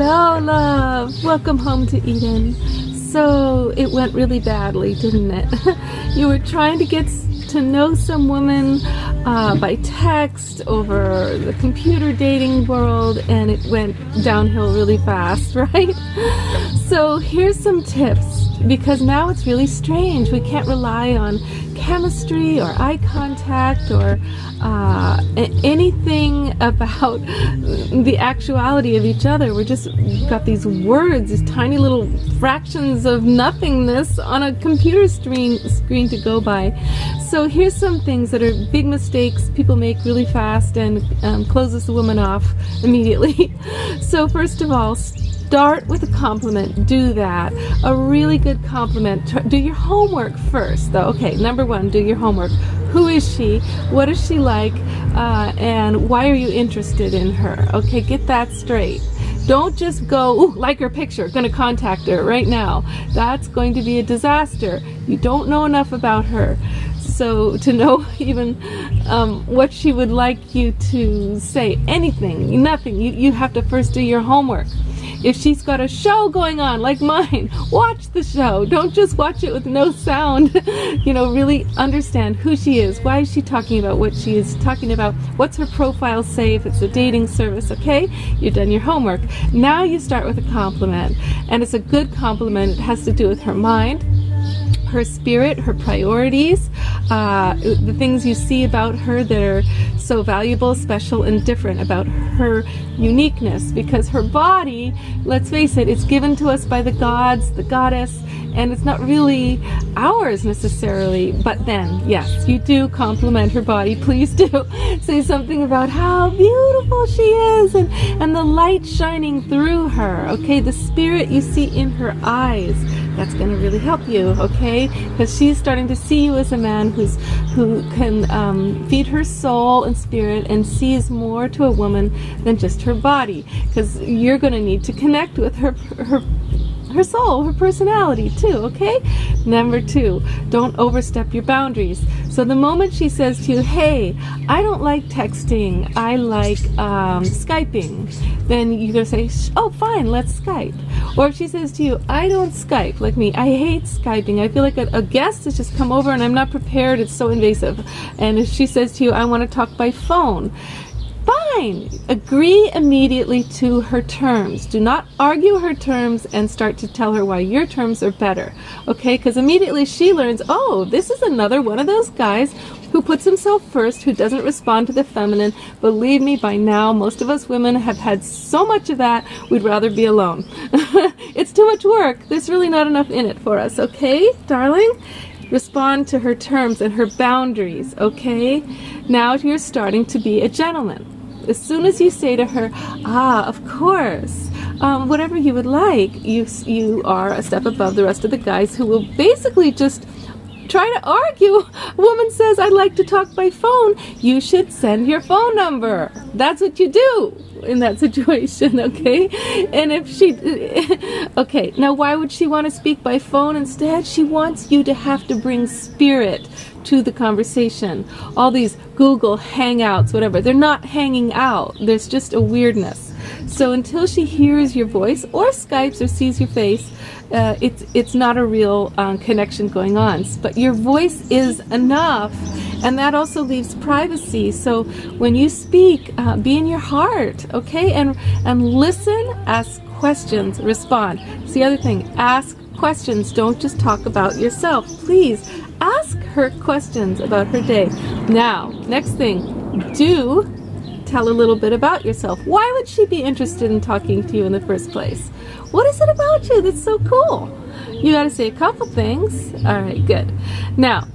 Hello, love. Welcome home to Eden. So it went really badly, didn't it? You were trying to get to know some woman by text over the computer dating world, and it went downhill really fast, right? So here's some tips, because now it's really strange. We can't rely on chemistry or eye contact or anything about the actuality of each other. We've got these words, these tiny little fractions of nothingness on a computer screen to go by. So here's some things that are big mistakes people make really fast and closes the woman off immediately. So first of all, start with a compliment. Do that. A really good compliment. Do your homework first, though. Okay, number one, do your homework. Who is she? What is she like? And why are you interested in her? Okay, get that straight. Don't just go, ooh, like her picture, gonna contact her right now. That's going to be a disaster. You don't know enough about her. So to know even what she would like you to say, anything, nothing, you have to first do your homework. If she's got a show going on like mine, watch the show. Don't just watch it with no sound. Really understand who she is. Why is she talking about what she is talking about? What's her profile say if it's a dating service, okay? You've done your homework. Now you start with a compliment. And it's a good compliment. It has to do with her mind, her spirit, her priorities, the things you see about her that are so valuable, special, and different about her uniqueness. Because her body, let's face it, it's given to us by the gods, the goddess, and it's not really ours necessarily. But then, yes, you do compliment her body. Please do. Say something about how beautiful she is and the light shining through her, okay? The spirit you see in her eyes. That's going to really help you, okay? Because she's starting to see you as a man who can feed her soul and spirit and sees more to a woman than just her body. Because you're going to need to connect with her soul, her personality too, okay? Number two, don't overstep your boundaries. So the moment she says to you, hey, I don't like texting, I like Skyping, then you're going to say, oh, fine, let's Skype. Or if she says to you, I don't Skype, like me, I hate Skyping, I feel like a guest has just come over and I'm not prepared, it's so invasive. And if she says to you, I want to talk by phone, fine. Agree immediately to her terms. Do not argue her terms and start to tell her why your terms are better. Okay? Because immediately she learns, oh, this is another one of those guys who puts himself first, who doesn't respond to the feminine. Believe me, by now, most of us women have had so much of that, we'd rather be alone. It's too much work. There's really not enough in it for us. Okay, darling? Respond to her terms and her boundaries. Okay? Now you're starting to be a gentleman. As soon as you say to her, of course, whatever you would like, you are a step above the rest of the guys who will basically just try to argue. A woman says, I'd like to talk by phone. You should send your phone number. That's what you do in that situation, okay? And if she... Okay, now why would she want to speak by phone instead? She wants you to have to bring spirit to the conversation. All these Google Hangouts, whatever, they're not hanging out. There's just a weirdness. So until she hears your voice or Skypes or sees your face, it's not a real connection going on. But your voice is enough, and that also leaves privacy. So when you speak, be in your heart, okay? And listen, ask questions, respond. It's the other thing. Ask questions. Don't just talk about yourself. Please ask her questions about her day. Now, next thing, do tell a little bit about yourself. Why would she be interested in talking to you in the first place? What is it about you that's so cool? You got to say a couple things. All right, good. Now,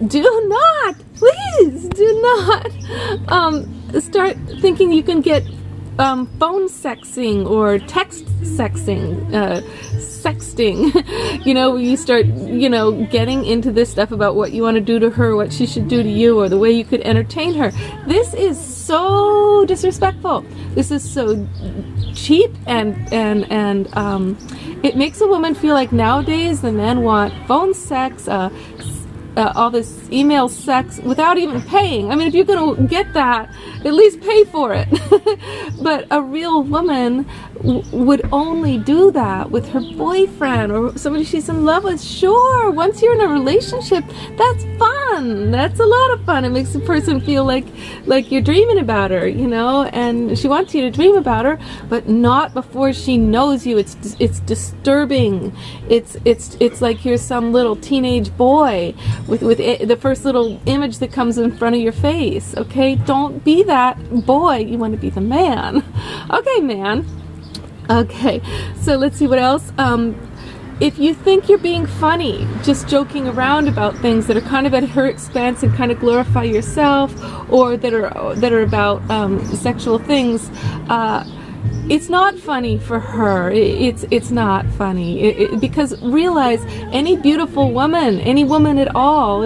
do not, please do not start thinking you can get phone sexing or text sexting, sexting, you start, getting into this stuff about what you want to do to her, what she should do to you, or the way you could entertain her. This is so disrespectful. This is so cheap, and it makes a woman feel like nowadays the men want phone sex, all this email sex without even paying. I mean, if you're going to get that, at least pay for it. But a real woman would only do that with her boyfriend or somebody she's in love with. Sure, once you're in a relationship, that's fun. That's a lot of fun. It makes the person feel like you're dreaming about her, you know, and she wants you to dream about her, but not before she knows you. It's disturbing. It's like you're some little teenage boy with the first little image that comes in front of your face. Okay, don't be that boy. You want to be the man. Okay, man. Okay, so let's see what else. If you think you're being funny, just joking around about things that are kind of at her expense and kind of glorify yourself, or that are about sexual things, it's not funny for her. It's not funny because realize any beautiful woman, any woman at all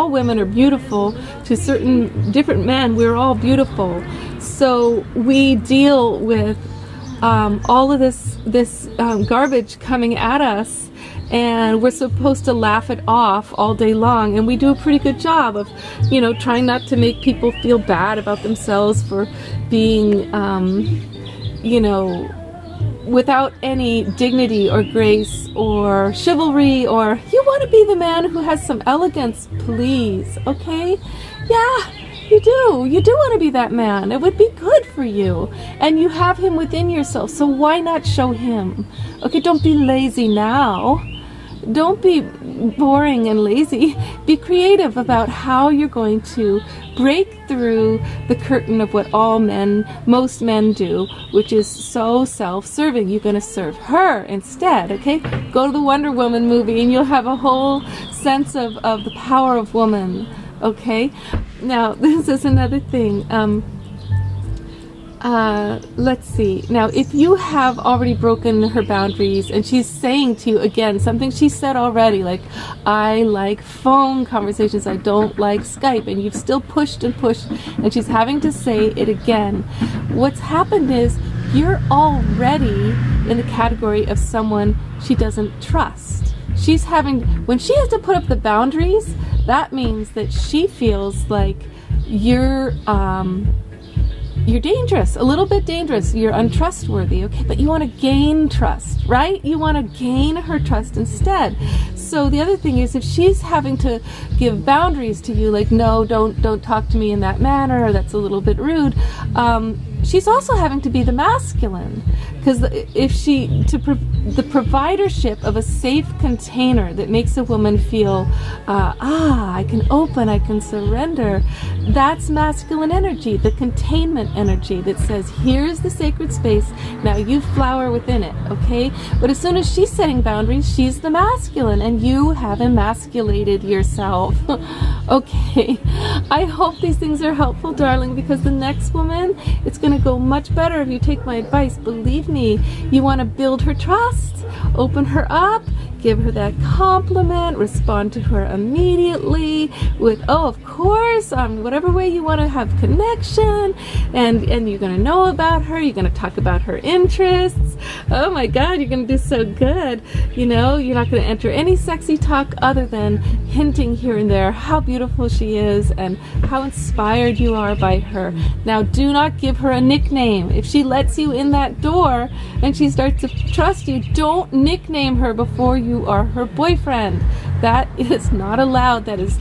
women are beautiful to certain different men. We're all beautiful, so we deal with all of this garbage coming at us, and we're supposed to laugh it off all day long, and we do a pretty good job of, you know, trying not to make people feel bad about themselves for being, you know, without any dignity or grace or chivalry, or you want to be the man who has some elegance, please, okay? Yeah. You do want to be that man. It would be good for you. And you have him within yourself, so why not show him? Okay, don't be lazy now. Don't be boring and lazy. Be creative about how you're going to break through the curtain of what most men do, which is so self-serving. You're going to serve her instead, okay? Go to the Wonder Woman movie and you'll have a whole sense of the power of woman. Okay, now this is another thing. Let's see. Now, if you have already broken her boundaries and she's saying to you again something she said already, like, I like phone conversations, I don't like Skype, and you've still pushed and pushed, and she's having to say it again, what's happened is you're already in the category of someone she doesn't trust. When she has to put up the boundaries, that means that she feels like you're dangerous, a little bit dangerous, you're untrustworthy, okay? But you want to gain trust, right? You want to gain her trust instead. So the other thing is, if she's having to give boundaries to you, like, no, don't talk to me in that manner, or that's a little bit rude, she's also having to be the masculine, because the providership of a safe container that makes a woman feel, I can open, I can surrender, that's masculine energy, the containment energy that says, here's the sacred space, now you flower within it, okay? But as soon as she's setting boundaries, she's the masculine, and you have emasculated yourself. Okay, I hope these things are helpful, darling, because the next woman, it's going to go much better if you take my advice. Believe me, you want to build her trust, open her up, give her that compliment, respond to her immediately with, oh, of course, whatever way you want to have connection, and you're going to know about her, you're going to talk about her interests. Oh my God, you're going to do so good. You know, you're not going to enter any sexy talk other than hinting here and there how beautiful she is and how inspired you are by her. Now, do not give her a nickname. If she lets you in that door and she starts to trust you, don't nickname her before you are her boyfriend. That is not allowed. That's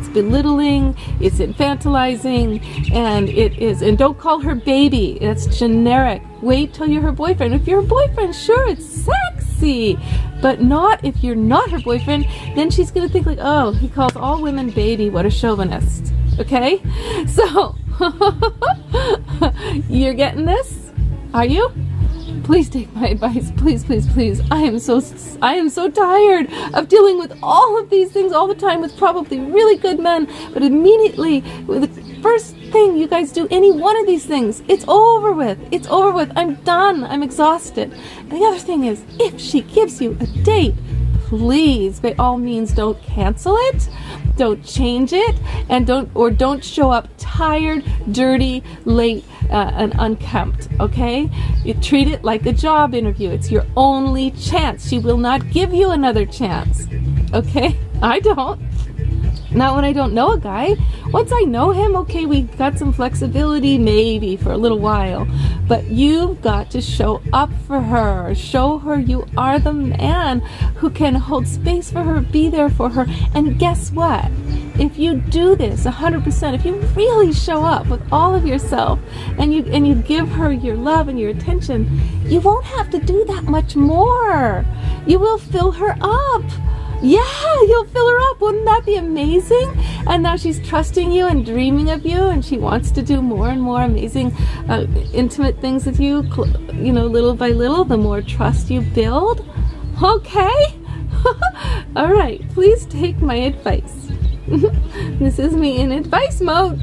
belittling, it's infantilizing, and don't call her baby. That's generic. Wait till you're her boyfriend. If you're her boyfriend, sure, it's sexy, but not if you're not her boyfriend. Then she's gonna think like, oh, he calls all women baby, what a chauvinist. Okay, so you're getting this, are you? Please take my advice, please, please, please. I am so tired of dealing with all of these things all the time with probably really good men, but immediately, the first thing you guys do any one of these things, it's over with. It's over with. I'm done. I'm exhausted. And the other thing is, if she gives you a date, please, by all means, don't cancel it, don't change it, and don't show up tired, dirty, late, and unkempt, okay? You treat it like a job interview. It's your only chance. She will not give you another chance, okay? I don't. Not when I don't know a guy. Once I know him, okay, we got some flexibility maybe for a little while, but you've got to show up for her. Show her you are the man who can hold space for her, be there for her. And guess what? If you do this 100%, if you really show up with all of yourself and you give her your love and your attention, you won't have to do that much more. You will fill her up. Yeah, you'll fill her up. Wouldn't that be amazing? And now she's trusting you and dreaming of you, and she wants to do more and more amazing, intimate things with you, little by little, the more trust you build. Okay? All right, please take my advice. This is me in advice mode.